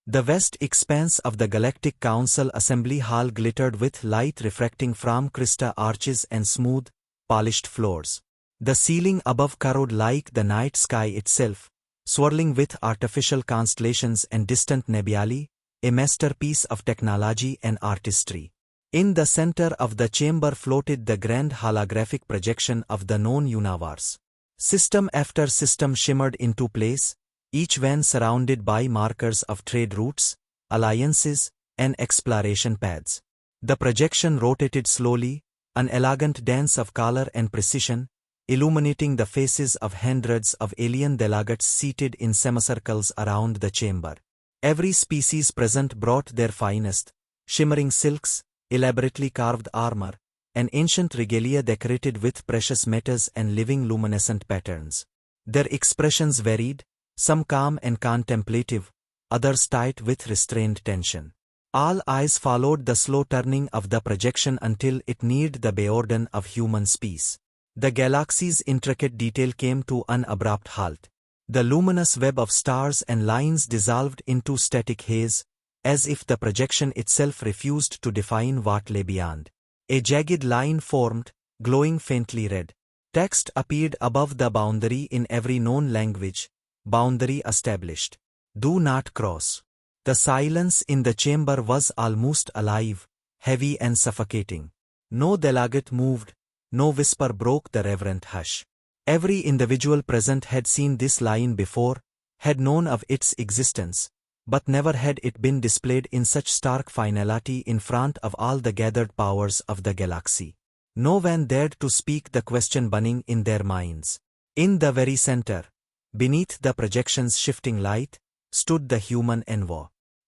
The vast expanse of the Galactic Council Assembly Hall glittered with light refracting from crystal arches and smooth, polished floors. The ceiling above curved like the night sky itself, swirling with artificial constellations and distant nebulae, a masterpiece of technology and artistry. In the center of the chamber floated the grand holographic projection of the known universe. System after system shimmered into place, each one surrounded by markers of trade routes, alliances, and exploration paths. The projection rotated slowly, an elegant dance of color and precision, illuminating the faces of hundreds of alien delegates seated in semicircles around the chamber. Every species present brought their finest, shimmering silks, elaborately carved armor, and ancient regalia decorated with precious metals and living luminescent patterns. Their expressions varied, some calm and contemplative, others tight with restrained tension. All eyes followed the slow turning of the projection until it neared the bourdon of human space. The galaxy's intricate detail came to an abrupt halt. The luminous web of stars and lines dissolved into static haze, as if the projection itself refused to define what lay beyond. A jagged line formed, glowing faintly red. Text appeared above the boundary in every known language. Boundary established. Do not cross. The silence in the chamber was almost alive, heavy and suffocating. No delegate moved, no whisper broke the reverent hush. Every individual present had seen this line before, had known of its existence, but never had it been displayed in such stark finality in front of all the gathered powers of the galaxy. No one dared to speak the question burning in their minds. In the very center, beneath the projection's shifting light, stood the human envoy.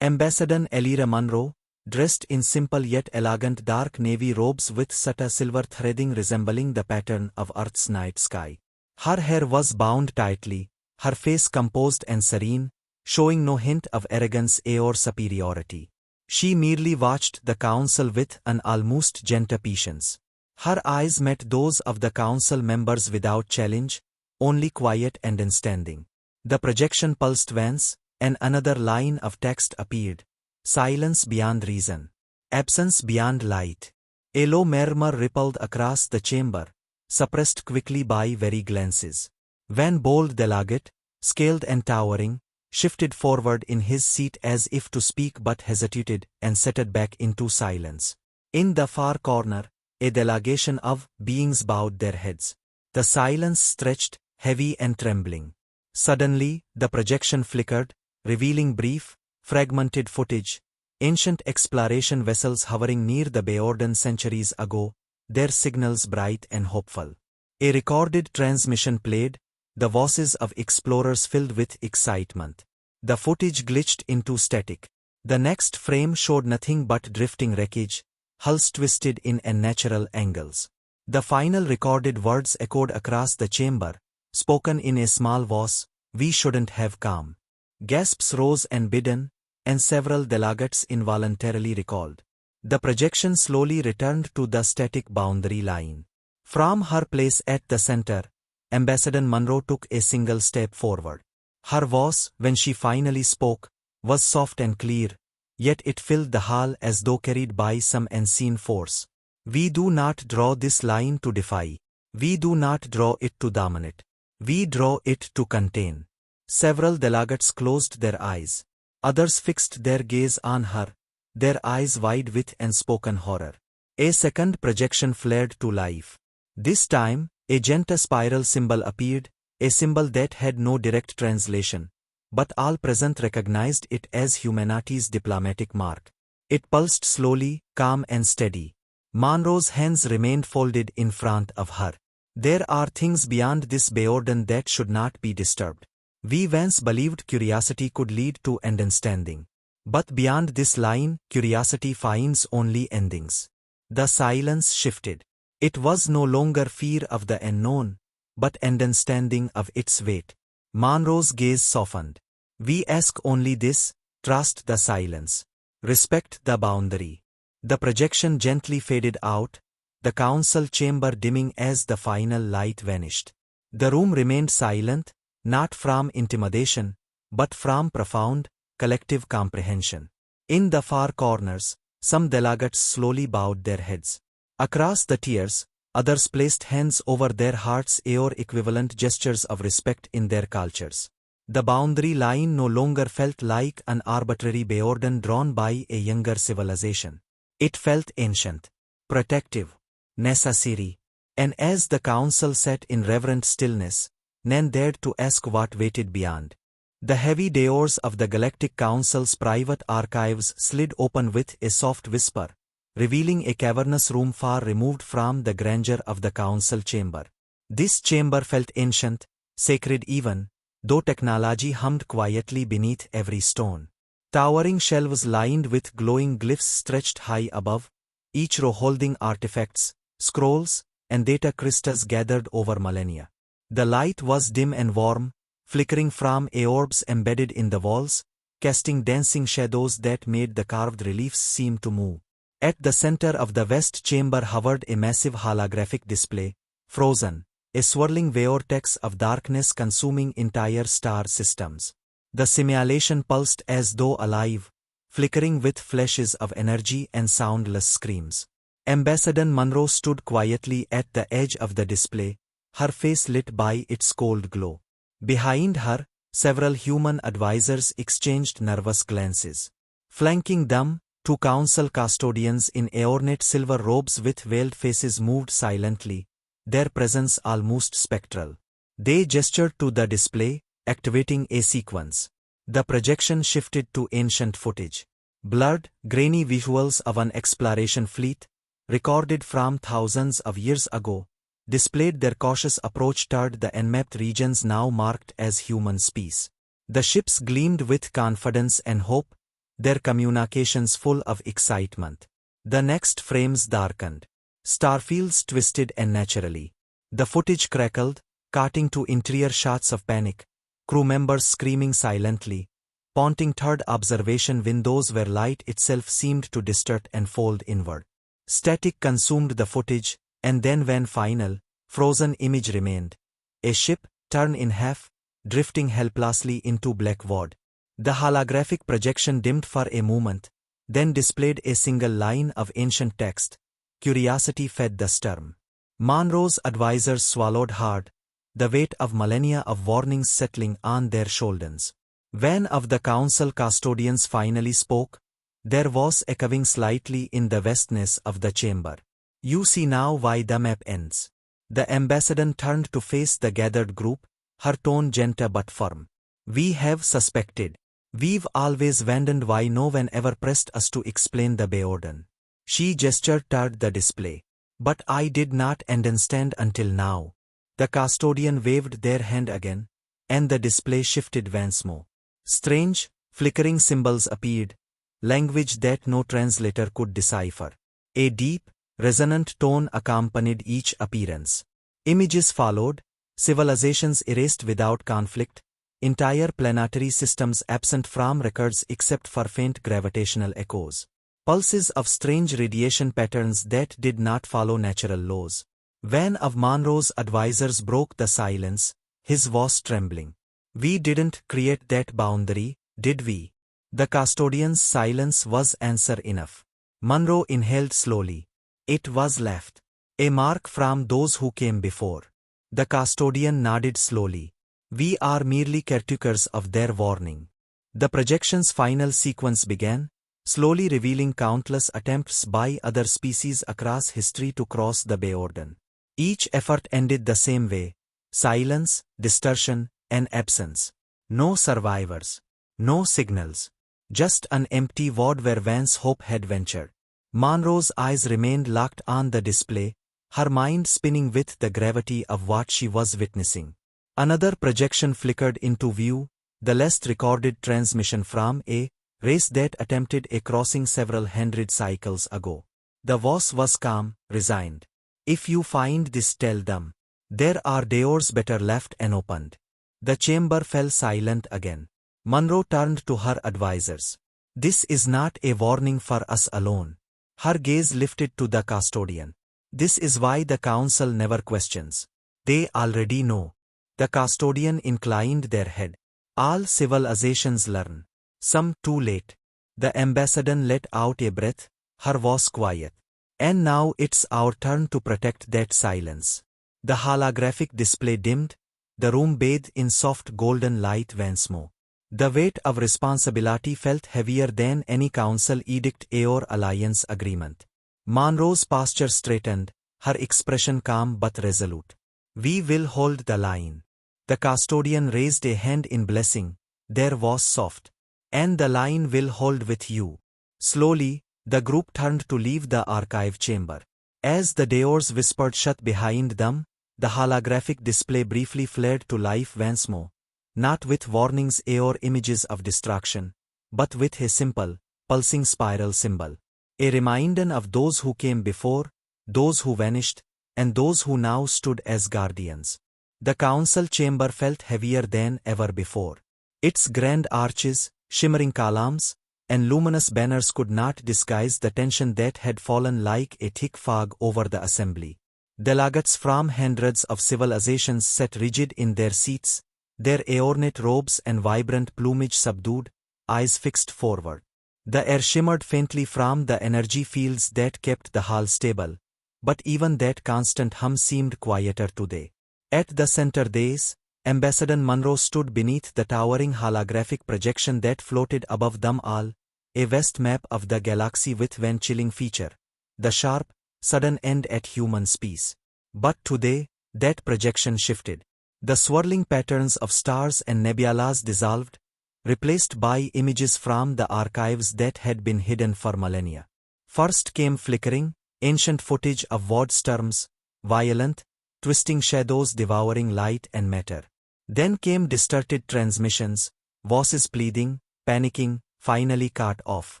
Ambassador Elira Monroe, dressed in simple yet elegant dark navy robes with subtle silver threading resembling the pattern of Earth's night sky. Her hair was bound tightly, her face composed and serene, showing no hint of arrogance or superiority. She merely watched the council with an almost gentle patience. Her eyes met those of the council members without challenge, only quiet and understanding. The projection pulsed once, and another line of text appeared. Silence beyond reason. Absence beyond light. A low murmur rippled across the chamber, suppressed quickly by very glances. Van bold delegate, scaled and towering, shifted forward in his seat as if to speak but hesitated and settled back into silence. In the far corner, a delegation of beings bowed their heads. The silence stretched, heavy and trembling. Suddenly, the projection flickered, revealing brief, fragmented footage, ancient exploration vessels hovering near the bourdon centuries ago, their signals bright and hopeful. A recorded transmission played, the voices of explorers filled with excitement. The footage glitched into static. The next frame showed nothing but drifting wreckage, hulls twisted in unnatural angles. The final recorded words echoed across the chamber, spoken in a small voice, "We shouldn't have come." Gasps rose and bidden, and several delegates involuntarily recalled. The projection slowly returned to the static boundary line. From her place at the center, Ambassador Monroe took a single step forward. Her voice, when she finally spoke, was soft and clear, yet it filled the hall as though carried by some unseen force. We do not draw this line to defy. We do not draw it to dominate. We draw it to contain. Several delegates closed their eyes. Others fixed their gaze on her, their eyes wide with unspoken horror. A second projection flared to life. This time, a gentle spiral symbol appeared, a symbol that had no direct translation, but all present recognized it as humanity's diplomatic mark. It pulsed slowly, calm and steady. Monroe's hands remained folded in front of her. There are things beyond this bourdon that should not be disturbed. We once believed curiosity could lead to understanding. But beyond this line, curiosity finds only endings. The silence shifted. It was no longer fear of the unknown, but understanding of its weight. Monroe's gaze softened. We ask only this: trust the silence. Respect the boundary. The projection gently faded out, the council chamber dimming as the final light vanished. The room remained silent, not from intimidation, but from profound, collective comprehension. In the far corners, some delegates slowly bowed their heads. Across the tiers, others placed hands over their hearts, or equivalent gestures of respect in their cultures. The boundary line no longer felt like an arbitrary boundary drawn by a younger civilization. It felt ancient, protective, necessary. And as the council sat in reverent stillness, none dared to ask what waited beyond. The heavy doors of the Galactic Council's private archives slid open with a soft whisper, revealing a cavernous room far removed from the grandeur of the council chamber. This chamber felt ancient, sacred even, though technology hummed quietly beneath every stone. Towering shelves lined with glowing glyphs stretched high above, each row holding artifacts, scrolls, and data crystals gathered over millennia. The light was dim and warm, flickering from orbs embedded in the walls, casting dancing shadows that made the carved reliefs seem to move. At the center of the west chamber hovered a massive holographic display, frozen, a swirling vortex of darkness consuming entire star systems. The simulation pulsed as though alive, flickering with flashes of energy and soundless screams. Ambassador Monroe stood quietly at the edge of the display, her face lit by its cold glow. Behind her, several human advisors exchanged nervous glances. Flanking them, two council custodians in ornate silver robes with veiled faces moved silently, their presence almost spectral. They gestured to the display, activating a sequence. The projection shifted to ancient footage. Blurred, grainy visuals of an exploration fleet, recorded from thousands of years ago, displayed their cautious approach toward the unmapped regions now marked as human space. The ships gleamed with confidence and hope, their communications full of excitement. The next frames darkened. Starfields twisted unnaturally. The footage crackled, cutting to interior shots of panic, crew members screaming silently, pointing toward observation windows where light itself seemed to distort and fold inward. Static consumed the footage, and then one final, frozen image remained. A ship, torn in half, drifting helplessly into black void. The holographic projection dimmed for a moment, then displayed a single line of ancient text. Curiosity fed the storm. Monroe's advisors swallowed hard, the weight of millennia of warnings settling on their shoulders. When of the council custodians finally spoke, their voice echoing slightly in the vastness of the chamber. You see now why the map ends. The ambassador turned to face the gathered group, her tone gentle but firm. We have suspected. We've always wondered why no one ever pressed us to explain the burden. She gestured toward the display. But I did not understand until now. The custodian waved their hand again, and the display shifted once more. Strange, flickering symbols appeared, language that no translator could decipher. A deep, resonant tone accompanied each appearance. Images followed, civilizations erased without conflict, entire planetary systems absent from records except for faint gravitational echoes. Pulses of strange radiation patterns that did not follow natural laws. One of Monroe's advisors broke the silence, his voice trembling. We didn't create that boundary, did we? The custodian's silence was answer enough. Monroe inhaled slowly. It was left. A mark from those who came before. The custodian nodded slowly. We are merely caretakers of their warning. The projection's final sequence began, slowly revealing countless attempts by other species across history to cross the boundary. Each effort ended the same way: silence, distortion, and absence. No survivors. No signals. Just an empty void where once hope had ventured. Monroe's eyes remained locked on the display, her mind spinning with the gravity of what she was witnessing. Another projection flickered into view, the last recorded transmission from a race that attempted a crossing several hundred cycles ago. The voice was calm, resigned. If you find this, tell them. There are doors better left unopened. The chamber fell silent again. Monroe turned to her advisors. This is not a warning for us alone. Her gaze lifted to the custodian. This is why the council never questions. They already know. The custodian inclined their head. All civilizations learn. Some too late. The ambassador let out a breath, her voice quiet. And now it's our turn to protect that silence. The holographic display dimmed, the room bathed in soft golden light once more. The weight of responsibility felt heavier than any council edict or alliance agreement. Monroe's posture straightened, her expression calm but resolute. We will hold the line. The custodian raised a hand in blessing, their voice soft. And the line will hold with you. Slowly, the group turned to leave the archive chamber. As the doors whispered shut behind them, the holographic display briefly flared to life once more. Not with warnings or images of destruction, but with a simple, pulsing spiral symbol. A reminder of those who came before, those who vanished, and those who now stood as guardians. The council chamber felt heavier than ever before. Its grand arches, shimmering columns, and luminous banners could not disguise the tension that had fallen like a thick fog over the assembly. Delegates from hundreds of civilizations sat rigid in their seats, their ornate robes and vibrant plumage subdued, eyes fixed forward. The air shimmered faintly from the energy fields that kept the hall stable, but even that constant hum seemed quieter today. At the center dais, Ambassador Monroe stood beneath the towering holographic projection that floated above them all, a vast map of the galaxy with one chilling feature: the sharp, sudden end at human space. But today, that projection shifted. The swirling patterns of stars and nebulas dissolved, replaced by images from the archives that had been hidden for millennia. First came flickering, ancient footage of vast storms, violent, twisting shadows devouring light and matter. Then came distorted transmissions, voices pleading, panicking, finally cut off.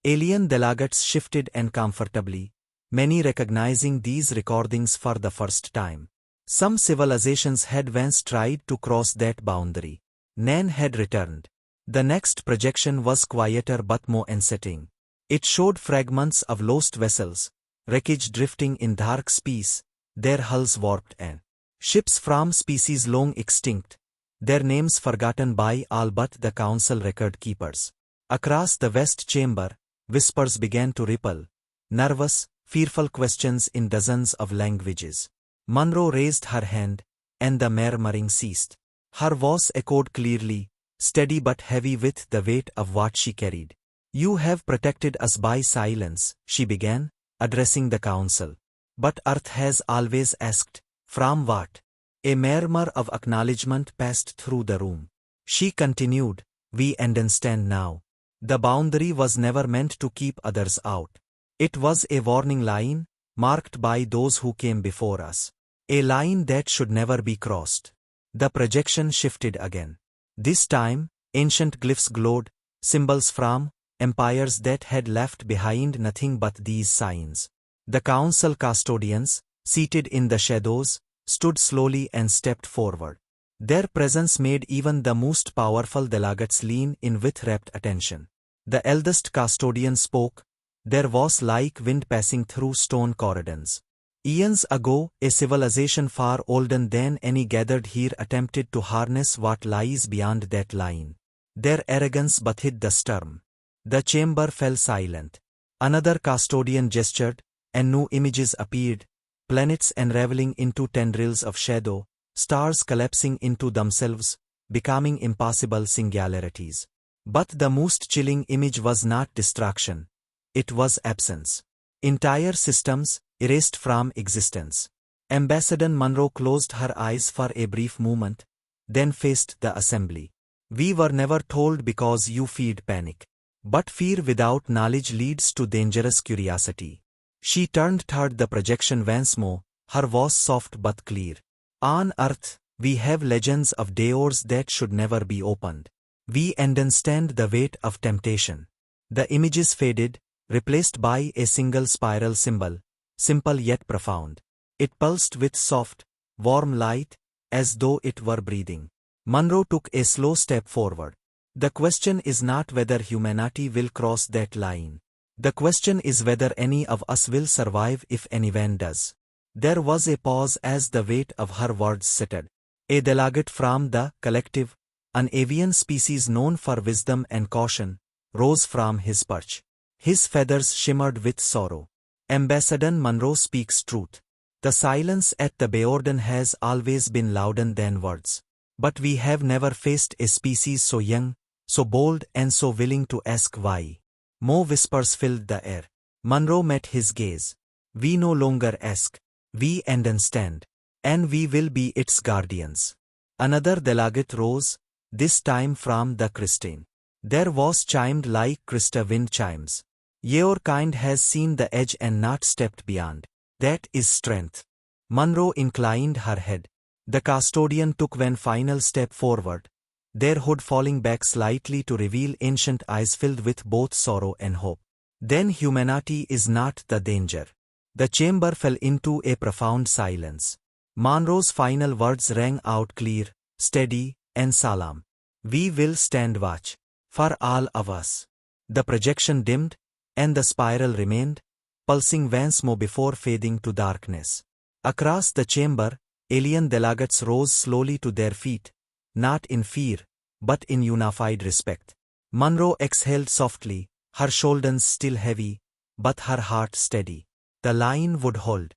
Alien delegates shifted uncomfortably, many recognizing these recordings for the first time. Some civilizations had once tried to cross that boundary. None had returned. The next projection was quieter but more unsettling. It showed fragments of lost vessels, wreckage drifting in dark space, their hulls warped and ships from species long extinct, their names forgotten by all but the council record keepers. Across the vast chamber, whispers began to ripple, nervous, fearful questions in dozens of languages. Monroe raised her hand, and the murmuring ceased. Her voice echoed clearly, steady but heavy with the weight of what she carried. You have protected us by silence, she began, addressing the council. But Earth has always asked, from what? A murmur of acknowledgement passed through the room. She continued, we understand now. The boundary was never meant to keep others out. It was a warning line, marked by those who came before us. A line that should never be crossed. The projection shifted again. This time, ancient glyphs glowed, symbols from empires that had left behind nothing but these signs. The council custodians, seated in the shadows, stood slowly and stepped forward. Their presence made even the most powerful delegates lean in with rapt attention. The eldest custodian spoke, their voice like wind passing through stone corridors. Eons ago, a civilization far older than any gathered here attempted to harness what lies beyond that line. Their arrogance bathed the storm. The chamber fell silent. Another custodian gestured, and new images appeared, planets unraveling into tendrils of shadow, stars collapsing into themselves, becoming impossible singularities. But the most chilling image was not destruction. It was absence. Entire systems, erased from existence. Ambassador Monroe closed her eyes for a brief moment, then faced the assembly. We were never told because you feed panic. But fear without knowledge leads to dangerous curiosity. She turned toward the projection once more, her voice soft but clear. On Earth, we have legends of doors that should never be opened. We understand the weight of temptation. The images faded, replaced by a single spiral symbol, simple yet profound. It pulsed with soft, warm light, as though it were breathing. Monroe took a slow step forward. The question is not whether humanity will cross that line. The question is whether any of us will survive if anyone does. There was a pause as the weight of her words settled. A delegate from the collective, an avian species known for wisdom and caution, rose from his perch. His feathers shimmered with sorrow. Ambassador Monroe speaks truth. The silence at the Beorden has always been louder than words. But we have never faced a species so young, so bold and so willing to ask why. More whispers filled the air. Monroe met his gaze. We no longer ask. We understand. And we will be its guardians. Another delegate rose, this time from the Christine. Their voice chimed like crystal wind chimes. Your kind has seen the edge and not stepped beyond. That is strength. Monroe inclined her head. The custodian took one final step forward, their hood falling back slightly to reveal ancient eyes filled with both sorrow and hope. Then humanity is not the danger. The chamber fell into a profound silence. Monroe's final words rang out clear, steady, and solemn. We will stand watch. For all of us. The projection dimmed, and the spiral remained, pulsing once more before fading to darkness. Across the chamber, alien delegates rose slowly to their feet, not in fear, but in unified respect. Monroe exhaled softly, her shoulders still heavy, but her heart steady. The line would hold.